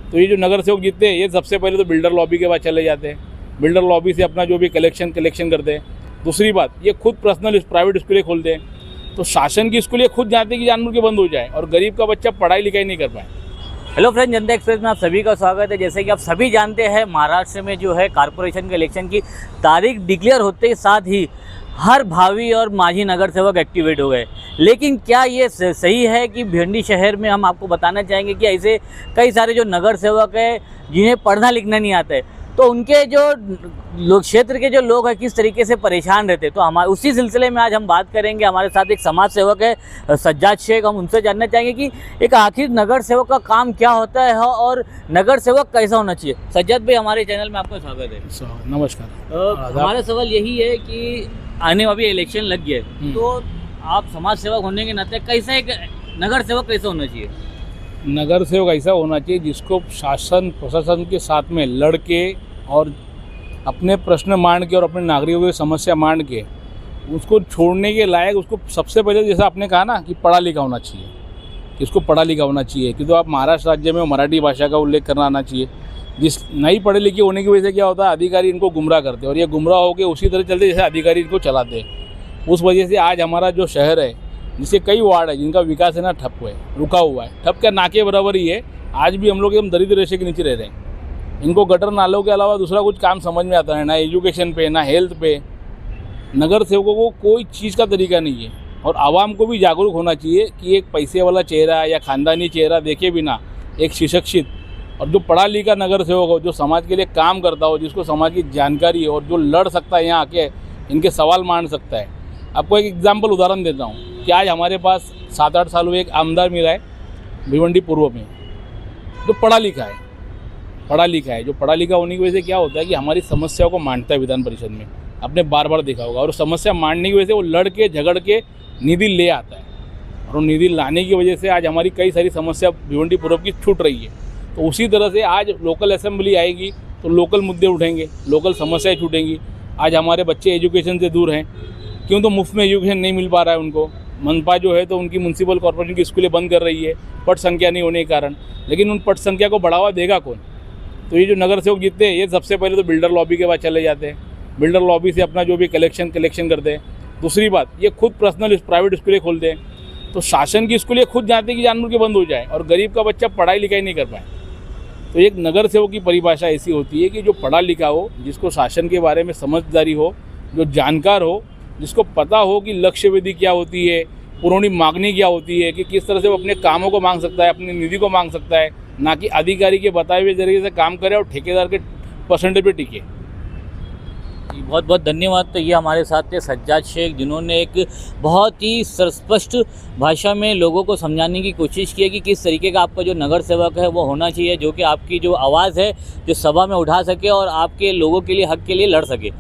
तो ये जो नगर सेवक जीतते हैं ये सबसे पहले तो बिल्डर लॉबी के पास चले जाते हैं, बिल्डर लॉबी से अपना जो भी कलेक्शन करते हैं। दूसरी बात, ये खुद पर्सनल प्राइवेट स्कूलें खोलते हैं, तो शासन की स्कूलें खुद जानते कि जानबूझ के बंद हो जाए और गरीब का बच्चा पढ़ाई लिखाई नहीं कर पाए। हेलो फ्रेंड, जनता एक्सप्रेस में आप सभी का स्वागत है। जैसे कि आप सभी जानते हैं, महाराष्ट्र में जो है कारपोरेशन के इलेक्शन की तारीख डिक्लेयर होते ही साथ ही हर भावी और माझी नगर सेवक एक्टिवेट हो गए। लेकिन क्या ये सही है कि भिवंडी शहर में हम आपको बताना चाहेंगे कि ऐसे कई सारे जो नगर सेवक है जिन्हें पढ़ना लिखना नहीं आता है, तो उनके जो लोग क्षेत्र के जो लोग हैं किस तरीके से परेशान रहते हैं। तो हमारे उसी सिलसिले में आज हम बात करेंगे। हमारे साथ एक समाज सेवक है सज्जाद शेख, हम उनसे जानना चाहेंगे कि एक आखिर नगर सेवक का काम क्या होता है और नगर सेवक कैसा होना चाहिए। सज्जाद भाई, हमारे चैनल में आपका स्वागत है। नमस्कार। हमारा सवाल यही है कि आने वाली इलेक्शन लग गया है, तो आप समाज सेवक होने के नाते कैसा एक नगर सेवक कैसा होना चाहिए? नगर सेवक ऐसा होना चाहिए जिसको शासन प्रशासन के साथ में लड़ के और अपने प्रश्न मान के और अपने नागरिकों की समस्या मान के उसको छोड़ने के लायक, उसको सबसे पहले जैसा आपने कहा ना कि पढ़ा लिखा होना चाहिए, कि उसको पढ़ा लिखा होना चाहिए। कि तो आप महाराष्ट्र राज्य में मराठी भाषा का उल्लेख करना आना चाहिए। जिस नहीं पढ़े लिखे होने की वजह से क्या होता है, अधिकारी इनको गुमराह करते हैं और ये गुमराह होकर उसी तरह चलते जैसे अधिकारी इनको चलाते हैं। उस वजह से आज हमारा जो शहर है, जिससे कई वार्ड है जिनका विकास है ना ठप है, रुका हुआ है। ठप क्या, नाके बराबर ही है। आज भी हम लोग एकदम दरिद्र रेशे के नीचे रह रहे हैं। इनको गटर नालों के अलावा दूसरा कुछ काम समझ में आता है ना, एजुकेशन पे ना हेल्थ पे। नगर सेवकों को कोई चीज़ का तरीका नहीं है और आवाम को भी जागरूक होना चाहिए कि एक पैसे वाला चेहरा या ख़ानदानी चेहरा देखे बिना एक सुशिक्षित और जो पढ़ा लिखा नगर सेवक हो, जो समाज के लिए काम करता हो, जिसको समाज की जानकारी हो और जो लड़ सकता है, यहाँ आके इनके सवाल मान सकता है। आपको एक एग्जाम्पल उदाहरण देता हूँ कि आज हमारे पास 7-8 साल हुए एक आमदार मिला है भिवंडी पूर्व में, जो पढ़ा लिखा है। जो पढ़ा लिखा होने की वजह से क्या होता है कि हमारी समस्याओं को मानता है विधान परिषद में। आपने बार बार देखा होगा। और समस्या मानने की वजह से वो लड़ के झगड़ के निधि ले आता है और वो निधि लाने की वजह से आज हमारी कई सारी समस्या भिवंडी पूर्व की छूट रही है। तो उसी तरह से आज लोकल असेंबली आएगी तो लोकल मुद्दे उठेंगे, लोकल समस्याएं छूटेंगी। आज हमारे बच्चे एजुकेशन से दूर हैं, क्यों? तो मुफ्त में एजुकेशन नहीं मिल पा रहा है उनको। मनपा जो है तो उनकी म्यूनसिपल कॉर्पोरेशन की स्कूलें बंद कर रही है पट संख्या नहीं होने के कारण। लेकिन उन पट संख्या को बढ़ावा देगा कौन? तो ये जो नगर सेवक जीतते हैं ये सबसे पहले तो बिल्डर लॉबी के पास चले जाते हैं, बिल्डर लॉबी से अपना जो भी कलेक्शन करते हैं। दूसरी बात, ये खुद पर्सनल प्राइवेट स्कूलें खोलते हैं, तो शासन की स्कूलें खुद जानते कि जानबूझ के बंद हो जाए और गरीब का बच्चा पढ़ाई लिखाई नहीं कर पाए। तो एक नगर सेवक की परिभाषा ऐसी होती है कि जो पढ़ा लिखा हो, जिसको शासन के बारे में समझदारी हो, जो जानकार हो, जिसको पता हो कि लक्ष्य विधि क्या होती है, पुरौनी मांगनी क्या होती है, कि किस तरह से वो अपने कामों को मांग सकता है, अपनी निधि को मांग सकता है, ना कि अधिकारी के बताए हुए जरिए से काम करे और ठेकेदार के परसेंटेज पे टिके। बहुत बहुत धन्यवाद। तो ये हमारे साथ थे सज्जाद शेख, जिन्होंने एक बहुत ही स्पष्ट भाषा में लोगों को समझाने की कोशिश की है कि किस तरीके का आपका जो नगर सेवक है वो होना चाहिए, जो कि आपकी जो आवाज़ है जो सभा में उठा सके और आपके लोगों के लिए, हक के लिए लड़ सके।